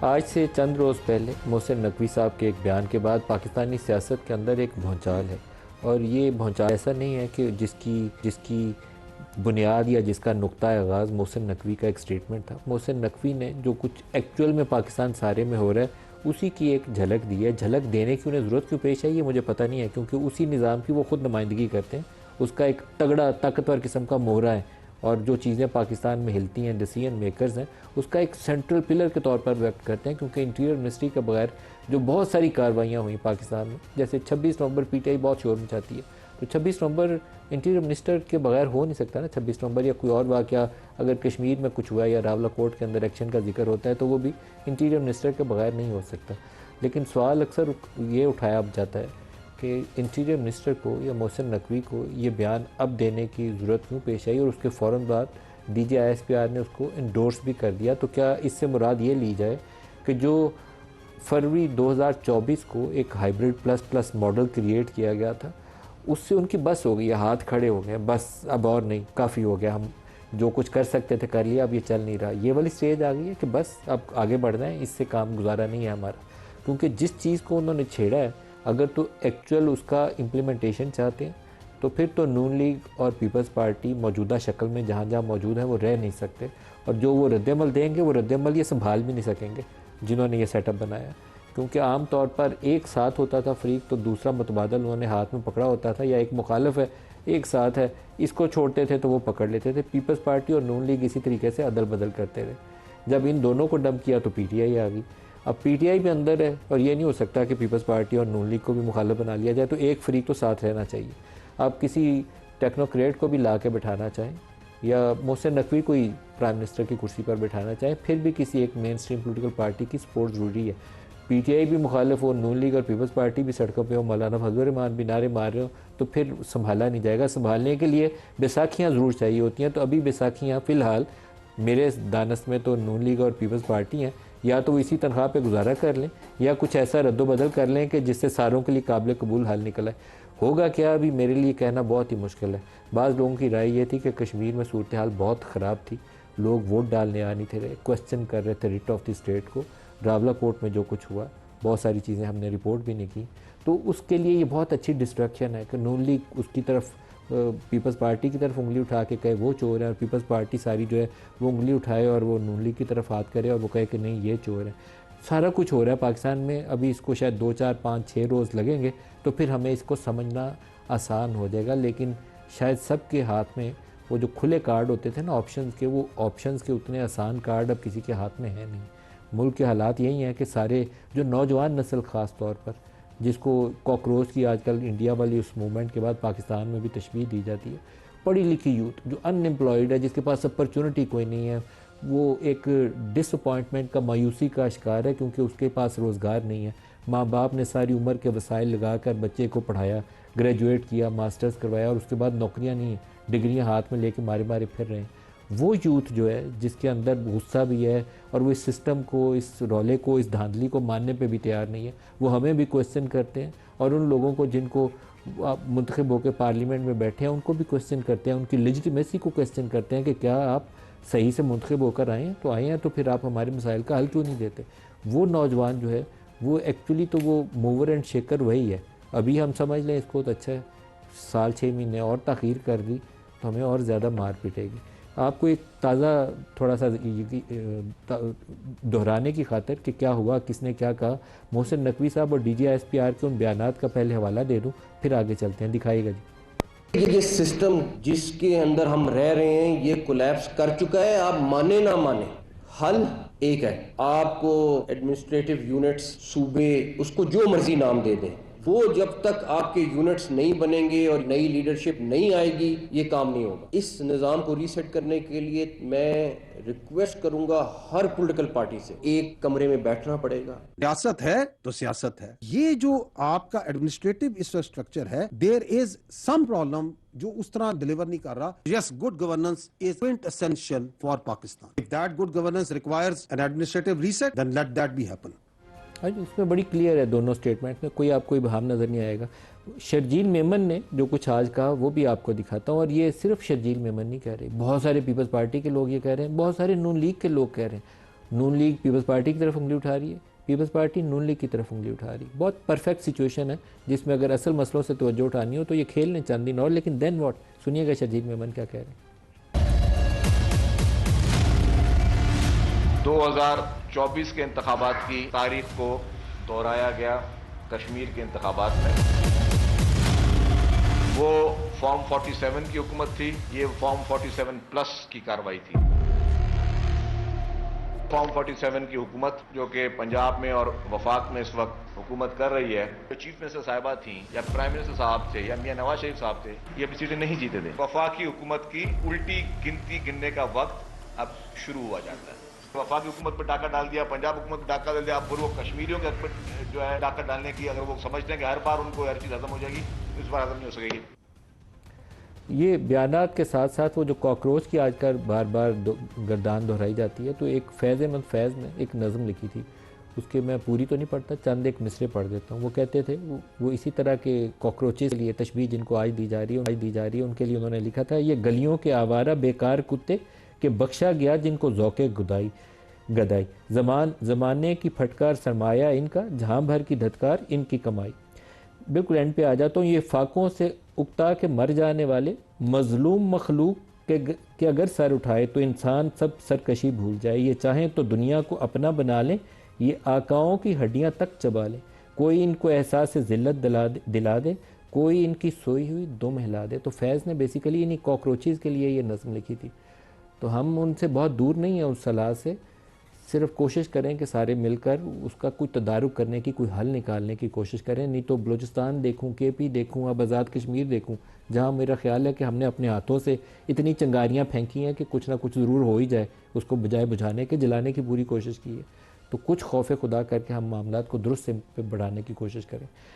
आज से चंद रोज़ पहले मोहसिन नकवी साहब के एक बयान के बाद पाकिस्तानी सियासत के अंदर एक भूचाल है। और ये भूचाल ऐसा नहीं है कि जिसकी बुनियाद या जिसका नुक्ता आगाज़ मोहसिन नकवी का एक स्टेटमेंट था। मोहसिन नकवी ने जो कुछ एक्चुअल में पाकिस्तान सारे में हो रहा है उसी की एक झलक दी है। झलक देने की उन्हें ज़रूरत क्यों पेश आई ये मुझे पता नहीं है, क्योंकि उसी निज़ाम की वो ख़ुद नुमाइंदगी करते हैं। उसका एक तगड़ा ताकतवर किस्म का मोहरा है और जो चीज़ें पाकिस्तान में हिलती हैं, डिसीजन मेकर्स हैं, उसका एक सेंट्रल पिलर के तौर पर व्यक्त करते हैं। क्योंकि इंटीरियर मिनिस्ट्री के बगैर जो बहुत सारी कार्रवाइयाँ हुई पाकिस्तान में, जैसे 26 नवंबर पीटीआई बहुत शोर मचाती है, तो 26 नवंबर इंटीरियर मिनिस्टर के बगैर हो नहीं सकता ना। 26 नवंबर या कोई और वाक़या अगर कश्मीर में कुछ हुआ या रावला कोर्ट के अंदर एक्शन का जिक्र होता है तो वो भी इंटीरियर मिनिस्टर के बगैर नहीं हो सकता। लेकिन सवाल अक्सर ये उठाया जाता है कि इंटीरियर मिनिस्टर को या मोहसिन नकवी को ये बयान अब देने की ज़रूरत क्यों पेश आई, और उसके फ़ौरन बाद DGISPR ने उसको इंडोर्स भी कर दिया। तो क्या इससे मुराद ये ली जाए कि जो फरवरी 2024 को एक hybrid plus plus model create किया गया था उससे उनकी बस हो गई है, हाथ खड़े हो गए, बस अब और नहीं, काफ़ी हो गया, हम जो कुछ कर सकते थे कर लिया, अब ये चल नहीं रहा, ये वाली स्टेज आ गई है कि बस अब आगे बढ़ना है, इससे काम गुजारा नहीं है हमारा। क्योंकि जिस चीज़ को उन्होंने छेड़ा है अगर तो एक्चुअल उसका इम्प्लीमेंटेशन चाहते हैं तो फिर तो नून लीग और पीपल्स पार्टी मौजूदा शक्ल में जहाँ जहाँ मौजूद है वो रह नहीं सकते, और जो वो रद्दमल देंगे वो रद्दमल ये संभाल भी नहीं सकेंगे जिन्होंने ये सेटअप बनाया। क्योंकि आम तौर पर एक साथ होता था फरीक तो दूसरा मुतबादल उन्होंने हाथ में पकड़ा होता था, या एक मुखालिफ है एक साथ है इसको छोड़ते थे तो वो पकड़ लेते थे। पीपल्स पार्टी और नून लीग इसी तरीके से अदल बदल करते रहे। जब इन दोनों को डंप किया तो PTI आ गई। अब PTI भी अंदर है और ये नहीं हो सकता कि पीपल्स पार्टी और नून लीग को भी मुखालिफ बना लिया जाए, तो एक फरीक तो साथ रहना चाहिए। आप किसी टेक्नोक्रेट को भी ला के बैठाना चाहें या मोहसिन नकवी को ही प्राइम मिनिस्टर की कुर्सी पर बैठाना चाहें, फिर भी किसी एक मेन स्ट्रीम पोलिटिकल पार्टी की सपोर्ट ज़रूरी है। PTI भी मुखालिफ हो, नून लीग और पीपल्स पार्टी भी सड़कों पे हो, मौलाना फजल रहमान भी नारे मार रहे हो, तो फिर संभाला नहीं जाएगा। संभालने के लिए बैसाखियाँ ज़रूर चाहिए होती हैं। तो अभी बैसाखियाँ फ़िलहाल मेरे दानस में तो नून लीग और पीपल्स पार्टी हैं, या तो वो इसी तनख्वाह पे गुजारा कर लें या कुछ ऐसा रद्दोबदल कर लें कि जिससे सारों के लिए काबिल कबूल हल निकल आए। होगा क्या अभी मेरे लिए कहना बहुत ही मुश्किल है। बाज़ लोगों की राय ये थी कि कश्मीर में सूरत हाल बहुत ख़राब थी, लोग वोट डालने आ नहीं थे रहे, क्वेश्चन कर रहे थे रिट ऑफ द स्टेट को। रावला कोर्ट में जो कुछ हुआ बहुत सारी चीज़ें हमने रिपोर्ट भी नहीं की, तो उसके लिए ये बहुत अच्छी डिस्ट्रैक्शन है कि नून लीग उसकी तरफ पीपल्स पार्टी की तरफ उंगली उठा के कहे वो चोर है, और पीपल्स पार्टी सारी जो है वो उंगली उठाए और वो नून लीग की तरफ हाथ करे और वो कहे कि नहीं ये चोर है। सारा कुछ हो रहा है पाकिस्तान में। अभी इसको शायद 2, 4, 5, 6 रोज़ लगेंगे तो फिर हमें इसको समझना आसान हो जाएगा। लेकिन शायद सबके हाथ में वो जो खुले कार्ड होते थे ना ऑप्शंस के, वो ऑप्शंस के उतने आसान कार्ड अब किसी के हाथ में है नहीं। मुल्क के हालात यही हैं कि सारे जो नौजवान नस्ल ख़ास तौर पर, जिसको कॉकरोच की आजकल इंडिया वाली उस मूवमेंट के बाद पाकिस्तान में भी तशबीह दी जाती है, पढ़ी लिखी यूथ जो अनएम्प्लॉयड है, जिसके पास अपॉर्चुनिटी कोई नहीं है, वो एक डिसअपॉइंटमेंट का, मायूसी का शिकार है क्योंकि उसके पास रोज़गार नहीं है। माँ बाप ने सारी उम्र के वसाइल लगा कर बच्चे को पढ़ाया, ग्रेजुएट किया, मास्टर्स करवाया, और उसके बाद नौकरियाँ नहीं हैं, डिग्रियाँ हाथ में लेके मारे मारे फिर रहे हैं। वो यूथ जो है जिसके अंदर गुस्सा भी है और वो इस सिस्टम को, इस रौले को, इस धांधली को मानने पे भी तैयार नहीं है, वो हमें भी क्वेश्चन करते हैं। और उन लोगों को जिनको मुंतखब होकर पार्लियामेंट में बैठे हैं उनको भी क्वेश्चन करते हैं, उनकी लेजिटिमेसी को क्वेश्चन करते हैं कि क्या आप सही से मुंतखब होकर आए हैं, तो आए हैं तो फिर आप हमारे मसाइल का हल क्यों नहीं देते। वो नौजवान जो है वो एक्चुअली तो वो मूवर एंड शेकर वही है। अभी हम समझ लें इसको तो अच्छा है, साल 6 महीने और ताख़ीर कर दी तो हमें और ज़्यादा मार पिटेगी। आपको एक ताज़ा थोड़ा सा दोहराने की खातिर कि क्या हुआ, किसने क्या कहा, मोहसिन नकवी साहब और DGISPR के उन बयानात का पहले हवाला दे दूं, फिर आगे चलते हैं। दिखाइएगा जी। ये सिस्टम जिसके अंदर हम रह रहे हैं ये कोलैप्स कर चुका है। आप माने ना माने, हल एक है। आपको एडमिनिस्ट्रेटिव यूनिट्स, सूबे, उसको जो मर्जी नाम दे दें, वो जब तक आपके यूनिट्स नहीं बनेंगे और नई लीडरशिप नहीं आएगी ये काम नहीं होगा। इस निज़ाम को रीसेट करने के लिए मैं रिक्वेस्ट करूंगा हर पॉलिटिकल पार्टी से, एक कमरे में बैठना पड़ेगा। सियासत है तो सियासत है। ये जो आपका एडमिनिस्ट्रेटिव स्ट्रक्चर है, देयर इज सम प्रॉब्लम जो उस तरह डिलीवर नहीं कर रहा। Yes, good governance is essential for Pakistan. If that good governance requires an administrative reset then let that be happen. आज इसमें बड़ी क्लियर है दोनों स्टेटमेंट में, कोई आपको इबहम नज़र नहीं आएगा। शर्जील मेमन ने जो कुछ आज कहा वो भी आपको दिखाता हूँ, और ये सिर्फ शर्जील मेमन नहीं कह रहे, बहुत सारे पीपल्स पार्टी के लोग ये कह रहे हैं, बहुत सारे नून लीग के लोग कह रहे हैं। नून लीग पीपल्स पार्टी की तरफ उंगली उठा रही है, पीपल्स पार्टी नून लीग की तरफ उंगली उठा रही है। बहुत परफेक्ट सिचुएशन है जिसमें अगर असल मसलों से तवज्जो उठानी हो तो ये खेल ने चंद दिन और, लेकिन देन व्हाट? सुनिएगा शरजील मेमन क्या कह रहे हैं। 2024 के इंतखाबात की तारीख को दोहराया गया कश्मीर के इंतखाबात में। वो फॉर्म 47 की हुकूमत थी, ये फॉर्म 47 प्लस की कार्रवाई थी। फॉर्म 47 की हुकूमत जो कि पंजाब में और वफाक में इस वक्त हुकूमत कर रही है, जो चीफ मिनिस्टर साहिबा थी या प्राइम मिनिस्टर साहब थे या मियां नवाज शरीफ साहब थे, ये भी सीटें नहीं जीते थे। वफाकी हुकूमत की उल्टी गिनती गिनने का वक्त अब शुरू हुआ जाता है। वफाकी हुकूमत पर डाका डाल दिया, पंजाब हुकूमत पर डाका डाल दिया, अब फिर वो कश्मीरियों के हक पर जो है डाका डालने की, अगर वो समझते हैं कि हर बार उनको हर चीज़ खत्म हो जाएगी, तो इस बार खत्म नहीं हो सकेगी। ये बयानात के साथ साथ वो जो कॉकरोच की आजकल बार बार गर्दान दोहराई जाती है, तो एक फैज़ अहमद फैज़ ने एक नज़म लिखी थी, उसके मैं पूरी तो नहीं पढ़ता, चंद एक मिसरे पढ़ देता हूँ। वो कहते थे वो इसी तरह के कॉकरोचेस के लिए तशबीह जिनको आज दी जा रही है उनके लिए उन्होंने लिखा था, ये गलियों के आवारा बेकार कुत्ते के बख्शा गया जिनको ज़ौक़े गदाई ज़माने की फटकार सरमाया इनका, जहाँ भर की धतकार इनकी कमाई। बिल्कुल एंड पे आ जाता हूँ। ये फाकों से उकता के मर जाने वाले मजलूम मखलूक के अगर सर उठाए तो इंसान सब सरकशी भूल जाए। ये चाहें तो दुनिया को अपना बना लें, ये आकाओं की हड्डियां तक चबा लें, कोई इनको एहसास ज़िल्लत दिला दे, कोई इनकी सोई हुई दुम हिला दे। तो फैज़ ने बेसिकली इन्हीं कॉकरोचेज़ के लिए ये नज़म लिखी थी। तो हम उनसे बहुत दूर नहीं हैं उस सलाह से, सिर्फ कोशिश करें कि सारे मिलकर उसका कोई तदारुक करने की, कोई हल निकालने की कोशिश करें। नहीं तो बलूचिस्तान देखूं, केपी देखूं, अब आज़ाद कश्मीर देखूं, जहां मेरा ख्याल है कि हमने अपने हाथों से इतनी चिंगारियां फेंकी हैं कि कुछ ना कुछ ज़रूर हो ही जाए, उसको बजाय बुझाने के जलाने की पूरी कोशिश की है। तो कुछ खौफ खुदा करके हम मामलात को दुरुस्त से बढ़ाने की कोशिश करें।